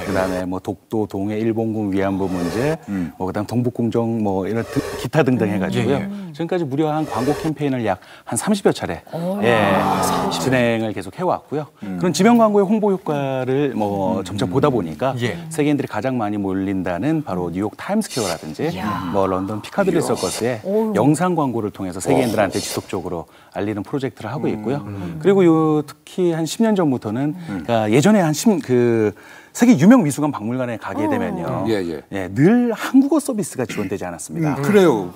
그다음에 뭐 독도 동해 일본군 위안부 문제, 뭐 그다음 동북공정 뭐 이런 기타 등등 해가지고요. 지금까지 무려 한 광고 캠페인을 약 한 30여 차례 진행을 계속 해왔고요. 그런 지명 광고의 홍보 효과를 뭐 점차 보다 보니까 세계인들이 가장 많이 몰린다는 바로 뉴욕 타임스퀘어라든지 뭐 런던 피카딜리 서커스의 영상 광고를 통해서 세계인들한테 지속적으로 알리는 프로젝트를 하고 있고요. 그리고 특히 한 10년 전부터는 그러니까 예전에 세계 유명 미술관 박물관에 가게 되면요. 늘 한국어 서비스가 지원되지 않았습니다. 그래요.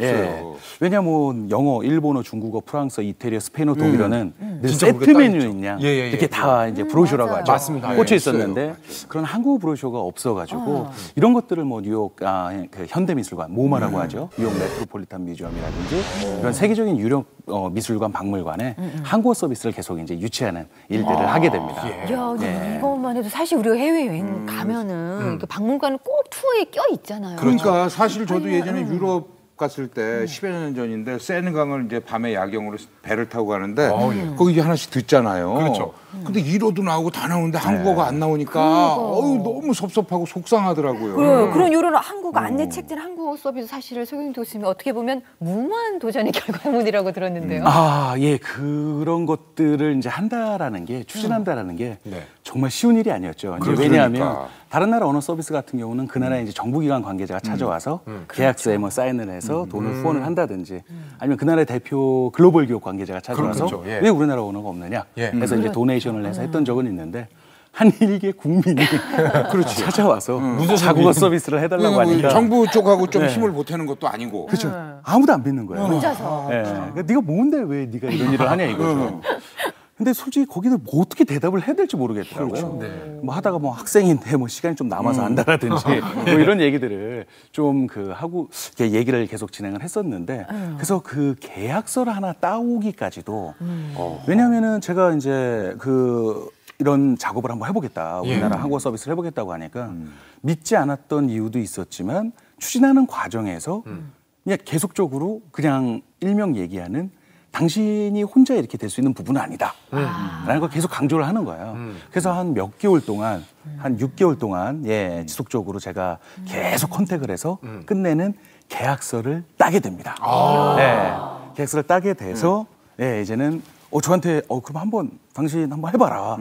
왜냐하면 영어, 일본어, 중국어, 프랑스어, 이태리어, 스페인어, 독일어는 늘 세트 메뉴인 양 이렇게 다 이제 브로셔라고 하죠. 맞습니다. 꽂혀 있었는데 그런 한국어 브로셔가 없어가지고 이런 것들을 뭐 뉴욕 그 현대미술관, 모마라고 하죠. 뉴욕 메트로폴리탄 뮤지엄이라든지 이런 세계적인 유력 미술관, 박물관에 한국어 서비스를 계속 이제 유치하는 일들을 하게 됩니다. 이것만 해도 사실 우리가 해외 여행 가면은 그 박물관은 꼭 투어에 껴 있잖아요. 그러니까 사실 저도 예전에 유럽 갔을 때 10여 년 전인데 세느강을 이제 밤에 야경으로 배를 타고 가는데 거기 하나씩 듣잖아요. 그렇죠. 근데 1호도 나오고 다 나오는데 한국어가 안 나오니까 너무 섭섭하고 속상하더라고요. 그런 이런 한국어 안내 책들 한국어 서비스 사실을 소경 교수님이 어떻게 보면 무모한 도전의 결과물이라고 들었는데요. 그런 것들을 이제 한다라는 게 추진한다라는 게 정말 쉬운 일이 아니었죠. 왜냐하면 다른 나라 언어 서비스 같은 경우는 그 나라의 이제 정부기관 관계자가 찾아와서 계약서에 뭐 사인을 해서 돈을 후원을 한다든지 아니면 그 나라의 대표 글로벌 기업 관계자가 찾아와서 왜 우리나라 언어가 없느냐 해서 이제 도네이션을 해서 했던 적은 있는데 한 일개 국민이 찾아와서 자국어 서비스를 해달라고 하니까 정부 쪽하고 좀 힘을 보태는 것도 아니고 아무도 안 믿는 거예요. 혼자서. 그러니까 네가 뭔데 왜 네가 이런 일을 하냐 이거죠. 근데 솔직히 거기는 뭐 어떻게 대답을 해야 될지 모르겠더라고요. 뭐 하다가 뭐 학생인데 뭐 시간이 좀 남아서 한다라든지 뭐 이런 얘기들을 좀 하고 얘기를 계속 진행을 했었는데 그래서 그 계약서를 하나 따오기까지도 왜냐하면은 제가 이제 이런 작업을 한번 해보겠다. 우리나라 한국어 서비스를 해보겠다고 하니까 믿지 않았던 이유도 있었지만 추진하는 과정에서 그냥 계속적으로 그냥 일명 얘기하는 당신이 혼자 이렇게 될 수 있는 부분은 아니다. 라는 걸 계속 강조를 하는 거예요. 그래서 한 몇 개월 동안, 한 6개월 동안 지속적으로 제가 계속 컨택을 해서 끝내는 계약서를 따게 됩니다. 계약서를 따게 돼서 이제는 저한테 그럼 당신 한번 해봐라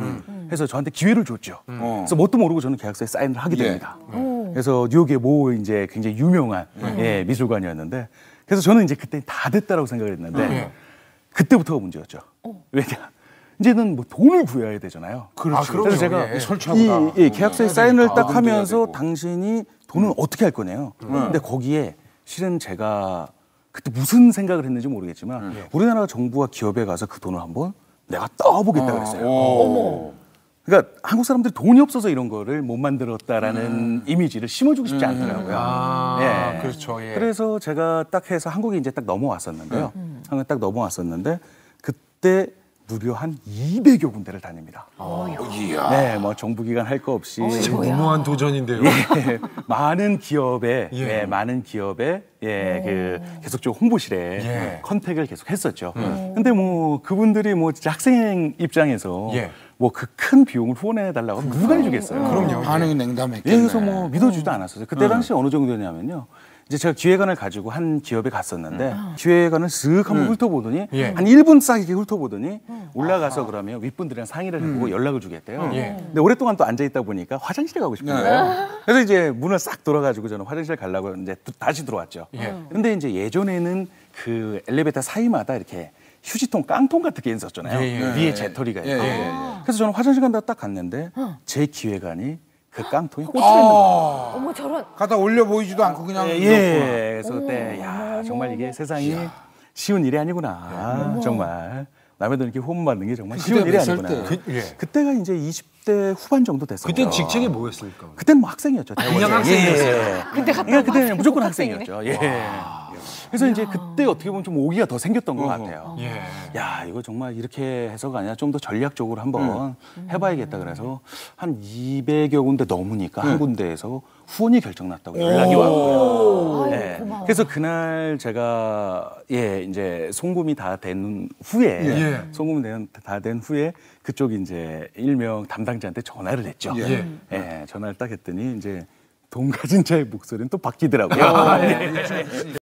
해서 저한테 기회를 줬죠. 그래서 뭣도 모르고 저는 계약서에 사인을 하게 됩니다. 그래서 뉴욕의 이제 굉장히 유명한 미술관이었는데 그래서 저는 이제 그때 다 됐다라고 생각을 했는데 그때부터가 문제였죠. 왜냐? 이제는 뭐 돈을 구해야 되잖아요. 그래서 제가 계약서에 사인을 딱 하면서 당신이 돈은 어떻게 할 거냐요. 근데 거기에 실은 제가 그때 무슨 생각을 했는지 모르겠지만 우리나라 정부와 기업에 가서 그 돈을 한번 내가 떠보겠다 그랬어요. 그러니까 한국 사람들이 돈이 없어서 이런 거를 못 만들었다라는 이미지를 심어주고 싶지 않더라고요. 그렇죠. 그래서 제가 딱 해서 한국에 이제 딱 넘어왔었는데요. 한국에 딱 넘어왔었는데 그때 무려 한 200여 군데를 다닙니다. 뭐 정부기관 할 거 없이 무모한 도전인데요. 많은 기업에 계속적으로 홍보실에 컨택을 계속 했었죠. 근데 뭐 그분들이 뭐 진짜 학생 입장에서 뭐 그 큰 비용을 후원해 달라고 하면 누가 해주겠어요. 그럼요. 반응이 냉담했겠네. 그래서 뭐 믿어주지도 않았어요. 그때 당시 어느 정도냐면요. 이제 제가 기획안을 가지고 한 기업에 갔었는데 기획안을 쓱 한번 훑어보더니 한 1분 싹 이렇게 훑어보더니 올라가서 그러면 윗분들이랑 상의를 해보고 연락을 주겠대요. 근데 오랫동안 또 앉아있다 보니까 화장실에 가고 싶은 거예요. 그래서 이제 문을 싹 돌아가지고 저는 화장실 가려고 이제 다시 들어왔죠. 근데 이제 예전에는 그 엘리베이터 사이마다 이렇게 휴지통, 깡통 같은 게 있었잖아요. 위에 재터리가 있고. 그래서 저는 화장실 간다 딱 갔는데 제 기획안이 그 깡통이 꽂혀 있는 거예요. 어머 저런. 갖다 올려 보이지도 않고 그냥. 그래서 그때 정말 이게 세상이 쉬운 일이 아니구나. 정말 남의 돈 이렇게 후원받는 게 정말 쉬운 일이 아니구나. 그때가 이제 20대 후반 정도 됐어요. 그때 직책이 뭐였습니까? 그때는 뭐 학생이었죠. 그냥 학생이었어요. 근데 그때는 무조건 학생이었죠. 그래서 이제 그때 어떻게 보면 좀 오기가 더 생겼던 것 같아요. 예. 야, 이거 정말 이렇게 해서가 아니라 좀 더 전략적으로 한번 해봐야겠다 그래서 한 200여 군데 넘으니까 한 군데에서 후원이 결정났다고 연락이 왔고요. 아유, 고마워. 그래서 그날 제가 이제 송금이 다 된 후에 예. 송금이 다 된 후에 그쪽 이제 일명 담당자한테 전화를 했죠. 예. 전화를 딱 했더니 이제 돈 가진 자의 목소리는 또 바뀌더라고요.